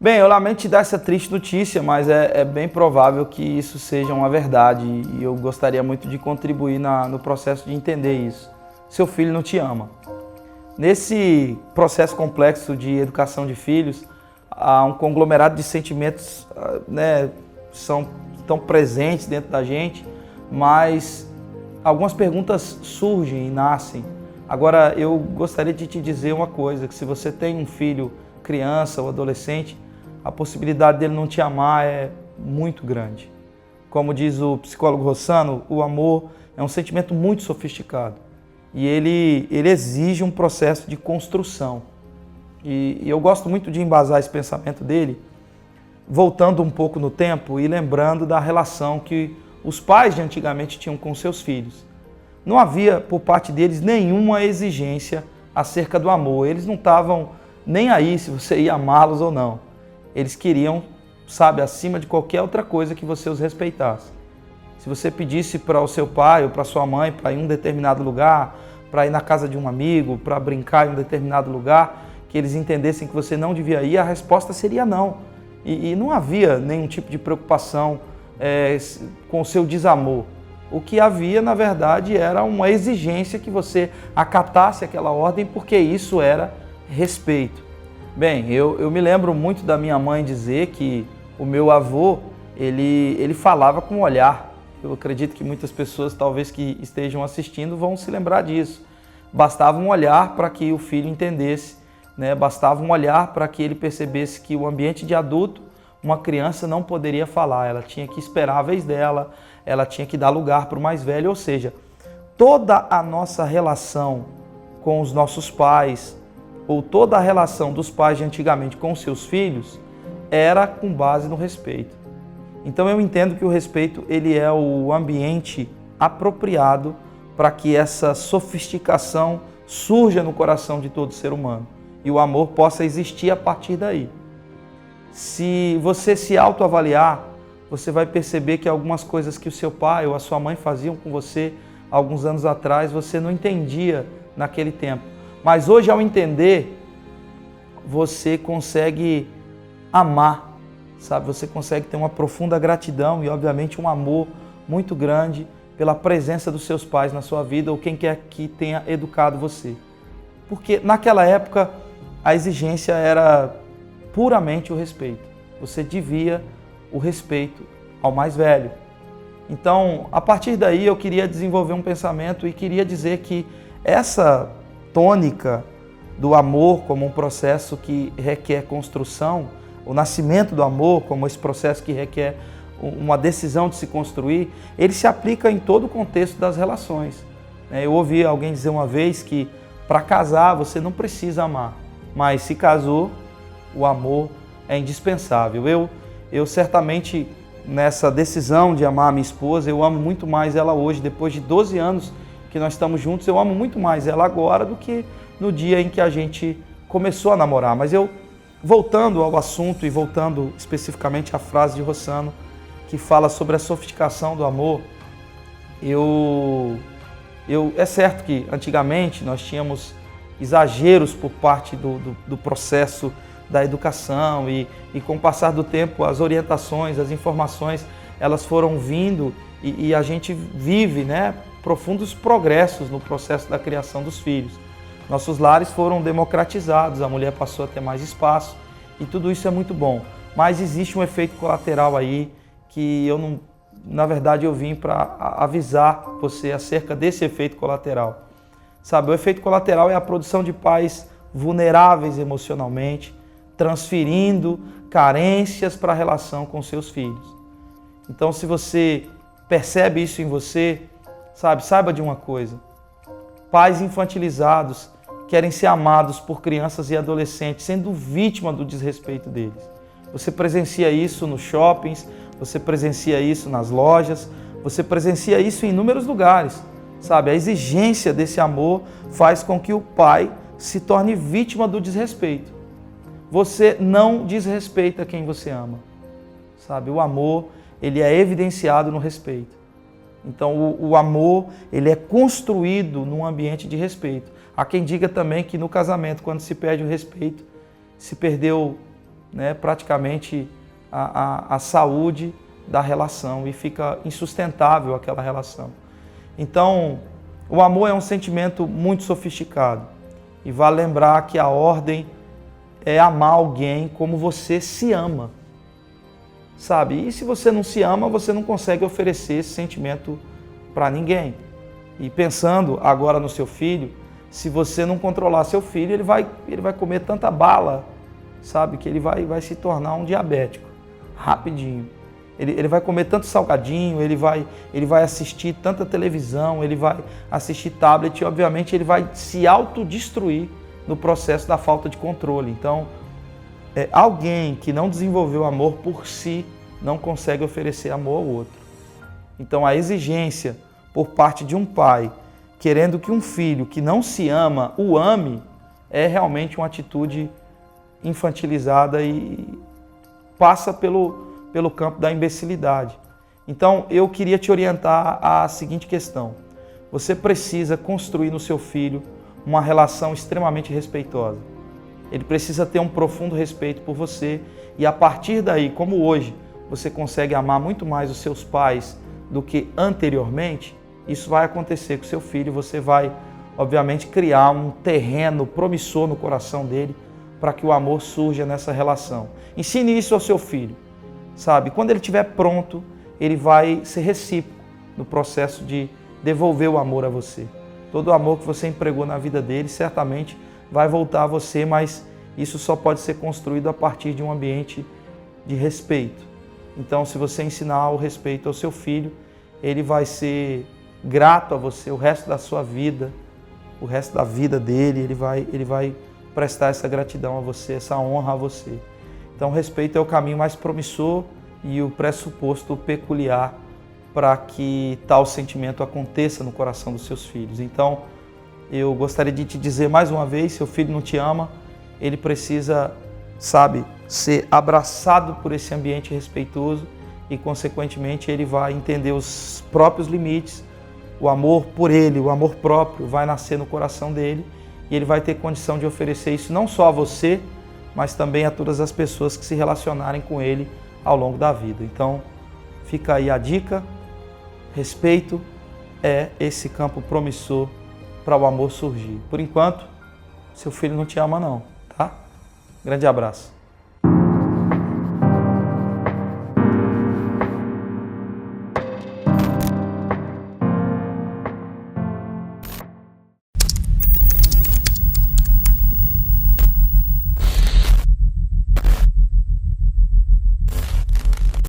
Bem, eu lamento te dar essa triste notícia, mas é bem provável que isso seja uma verdade e eu gostaria muito de contribuir no processo de entender isso. Seu filho não te ama. Nesse processo complexo de educação de filhos, há um conglomerado de sentimentos, né, estão presentes dentro da gente, mas algumas perguntas surgem e nascem. Agora, eu gostaria de te dizer uma coisa, que se você tem um filho, criança ou adolescente, a possibilidade dele não te amar é muito grande. Como diz o psicólogo Rossano, o amor é um sentimento muito sofisticado e ele exige um processo de construção. E eu gosto muito de embasar esse pensamento dele, voltando um pouco no tempo e lembrando da relação que os pais de antigamente tinham com seus filhos. Não havia por parte deles nenhuma exigência acerca do amor. Eles não estavam nem aí se você ia amá-los ou não. Eles queriam, sabe, acima de qualquer outra coisa que você os respeitasse. Se você pedisse para o seu pai ou para sua mãe para ir em um determinado lugar, para ir na casa de um amigo, para brincar em um determinado lugar, que eles entendessem que você não devia ir, a resposta seria não. E não havia nenhum tipo de preocupação com o seu desamor. O que havia, na verdade, era uma exigência que você acatasse aquela ordem, porque isso era respeito. Bem, eu me lembro muito da minha mãe dizer que o meu avô, ele falava com o olhar. Eu acredito que muitas pessoas, talvez que estejam assistindo, vão se lembrar disso. Bastava um olhar para que o filho entendesse, né? Bastava um olhar para que ele percebesse que o ambiente de adulto, uma criança não poderia falar, ela tinha que esperar a vez dela, ela tinha que dar lugar para o mais velho, ou seja, toda a nossa relação com os nossos pais, ou toda a relação dos pais de antigamente com seus filhos, era com base no respeito. Então eu entendo que o respeito ele é o ambiente apropriado para que essa sofisticação surja no coração de todo ser humano e o amor possa existir a partir daí. Se você se autoavaliar, você vai perceber que algumas coisas que o seu pai ou a sua mãe faziam com você alguns anos atrás, você não entendia naquele tempo. Mas hoje, ao entender, você consegue amar, sabe? Você consegue ter uma profunda gratidão e, obviamente, um amor muito grande pela presença dos seus pais na sua vida ou quem quer que tenha educado você. Porque naquela época a exigência era puramente o respeito. Você devia o respeito ao mais velho. Então, a partir daí eu queria desenvolver um pensamento e queria dizer que essa tônica do amor como um processo que requer construção, o nascimento do amor como esse processo que requer uma decisão de se construir, ele se aplica em todo o contexto das relações. Eu ouvi alguém dizer uma vez que para casar você não precisa amar, mas se casou, o amor é indispensável. Eu certamente, nessa decisão de amar a minha esposa, eu amo muito mais ela hoje, depois de 12 anos que nós estamos juntos, eu amo muito mais ela agora do que no dia em que a gente começou a namorar. Mas voltando ao assunto e voltando especificamente à frase de Rossano, que fala sobre a sofisticação do amor, é certo que antigamente nós tínhamos exageros por parte do processo da educação e com o passar do tempo as orientações, as informações, elas foram vindo e a gente vive, né, profundos progressos no processo da criação dos filhos. Nossos lares foram democratizados, a mulher passou a ter mais espaço e tudo isso é muito bom. Mas existe um efeito colateral aí que na verdade eu vim para avisar você acerca desse efeito colateral. Sabe, o efeito colateral é a produção de pais vulneráveis emocionalmente, transferindo carências para a relação com seus filhos. Então, se você percebe isso em você, saiba de uma coisa. Pais infantilizados querem ser amados por crianças e adolescentes, sendo vítima do desrespeito deles. Você presencia isso nos shoppings, você presencia isso nas lojas, você presencia isso em inúmeros lugares. Sabe, a exigência desse amor faz com que o pai se torne vítima do desrespeito. Você não desrespeita quem você ama. Sabe, o amor, ele é evidenciado no respeito. Então, o amor, ele é construído num ambiente de respeito. Há quem diga também que no casamento, quando se perde o respeito, se perdeu né, praticamente a saúde da relação e fica insustentável aquela relação. Então, o amor é um sentimento muito sofisticado e vale lembrar que a ordem é amar alguém como você se ama, sabe? E se você não se ama, você não consegue oferecer esse sentimento para ninguém. E pensando agora no seu filho, se você não controlar seu filho, ele vai comer tanta bala, sabe? Que ele vai se tornar um diabético, rapidinho. Ele vai comer tanto salgadinho, ele vai assistir tanta televisão, ele vai assistir tablet e, obviamente, ele vai se autodestruir no processo da falta de controle. Então, alguém que não desenvolveu amor por si não consegue oferecer amor ao outro. Então, a exigência por parte de um pai, querendo que um filho que não se ama o ame, é realmente uma atitude infantilizada e passa pelo campo da imbecilidade. Então, eu queria te orientar à seguinte questão. Você precisa construir no seu filho uma relação extremamente respeitosa. Ele precisa ter um profundo respeito por você e, a partir daí, como hoje, você consegue amar muito mais os seus pais do que anteriormente, isso vai acontecer com o seu filho. Você vai, obviamente, criar um terreno promissor no coração dele para que o amor surja nessa relação. Ensine isso ao seu filho. Sabe, quando ele estiver pronto, ele vai ser recíproco no processo de devolver o amor a você. Todo o amor que você empregou na vida dele, certamente vai voltar a você, mas isso só pode ser construído a partir de um ambiente de respeito. Então, se você ensinar o respeito ao seu filho, ele vai ser grato a você o resto da sua vida, o resto da vida dele, ele vai prestar essa gratidão a você, essa honra a você. Então, o respeito é o caminho mais promissor e o pressuposto peculiar para que tal sentimento aconteça no coração dos seus filhos. Então, eu gostaria de te dizer mais uma vez, seu filho não te ama, ele precisa, sabe, ser abraçado por esse ambiente respeitoso e, consequentemente, ele vai entender os próprios limites, o amor por ele, o amor próprio vai nascer no coração dele e ele vai ter condição de oferecer isso não só a você, mas também a todas as pessoas que se relacionarem com ele ao longo da vida. Então, fica aí a dica, respeito é esse campo promissor para o amor surgir. Por enquanto, seu filho não te ama não, tá? Grande abraço.